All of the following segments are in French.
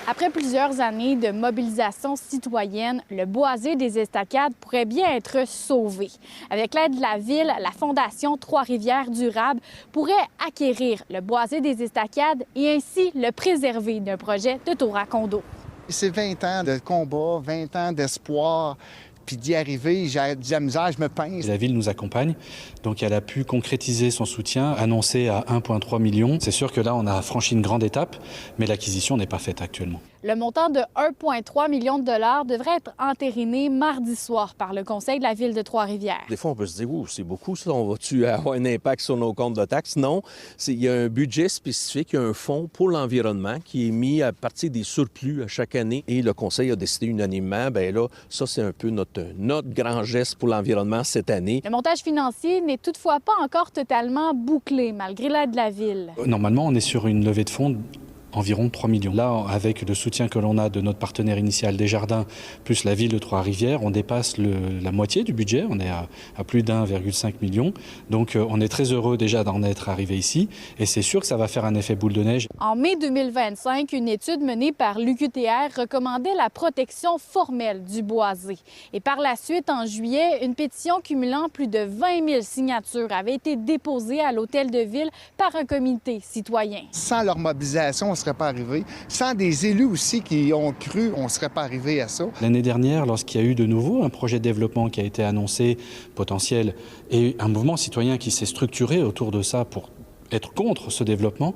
Après plusieurs années de mobilisation citoyenne, le boisé des Estacades pourrait bien être sauvé. Avec l'aide de la Ville, la Fondation Trois-Rivières Durable pourrait acquérir le boisé des Estacades et ainsi le préserver d'un projet de tour à condo. C'est 20 ans de combat, 20 ans d'espoir. Puis d'y arriver, j'ai de la misère, je me pince. La Ville nous accompagne, donc elle a pu concrétiser son soutien, annoncé à 1,3 million. C'est sûr que là, on a franchi une grande étape, mais l'acquisition n'est pas faite actuellement. Le montant de 1,3 million de dollars devrait être entériné mardi soir par le Conseil de la Ville de Trois-Rivières. Des fois, on peut se dire, c'est beaucoup ça, on va-tu avoir un impact sur nos comptes de taxes? Non, il y a un budget spécifique, il y a un fonds pour l'environnement qui est mis à partir des surplus à chaque année et le Conseil a décidé unanimement, bien là, ça c'est un peu notre grand geste pour l'environnement cette année. Le montage financier n'est toutefois pas encore totalement bouclé, malgré l'aide de la Ville. Normalement, on est sur une levée de fonds environ 3 millions. Là, avec le soutien que l'on a de notre partenaire initial Desjardins, plus la Ville de Trois-Rivières, on dépasse la moitié du budget. On est à plus d'1,5 million. Donc, on est très heureux déjà d'en être arrivé ici. Et c'est sûr que ça va faire un effet boule de neige. En mai 2025, une étude menée par l'UQTR recommandait la protection formelle du boisé. Et par la suite, en juillet, une pétition cumulant plus de 20 000 signatures avait été déposée à l'Hôtel de Ville par un comité citoyen. Sans leur mobilisation, on ne serait pas arrivé. Sans des élus aussi qui ont cru, on ne serait pas arrivé à ça. L'année dernière, lorsqu'il y a eu de nouveau un projet de développement qui a été annoncé, potentiel, et un mouvement citoyen qui s'est structuré autour de ça pour être contre ce développement,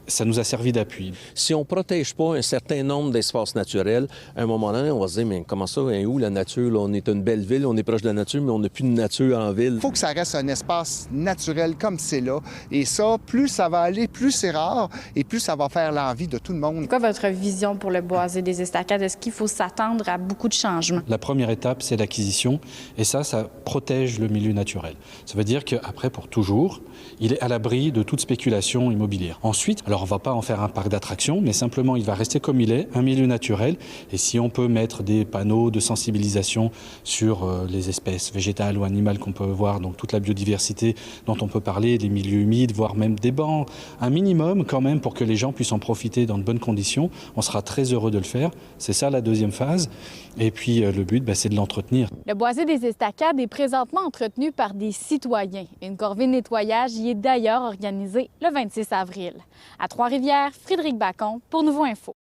ça nous a servi d'appui. Si on ne protège pas un certain nombre d'espaces naturels, à un moment donné, on va se dire, mais comment ça, où la nature? Là, on est une belle ville, on est proche de la nature, mais on n'a plus de nature en ville. Il faut que ça reste un espace naturel comme c'est là. Et ça, plus ça va aller, plus c'est rare et plus ça va faire l'envie de tout le monde. C'est quoi votre vision pour le boisé des Estacades? Est-ce qu'il faut s'attendre à beaucoup de changements? La première étape, c'est l'acquisition. Et ça protège le milieu naturel. Ça veut dire qu'après, pour toujours, il est à l'abri de toute spéculation immobilière. Ensuite, alors on ne va pas en faire un parc d'attractions, mais simplement il va rester comme il est, un milieu naturel. Et si on peut mettre des panneaux de sensibilisation sur les espèces végétales ou animales qu'on peut voir, donc toute la biodiversité dont on peut parler, les milieux humides, voire même des bancs, un minimum quand même pour que les gens puissent en profiter dans de bonnes conditions, on sera très heureux de le faire. C'est ça la deuxième phase. Et puis le but, c'est de l'entretenir. Le boisé des Estacades est présentement entretenu par des citoyens. Une corvée de nettoyage y est d'ailleurs organisée le 26 avril. À Trois-Rivières, Frédéric Bacon pour Nouveau Info.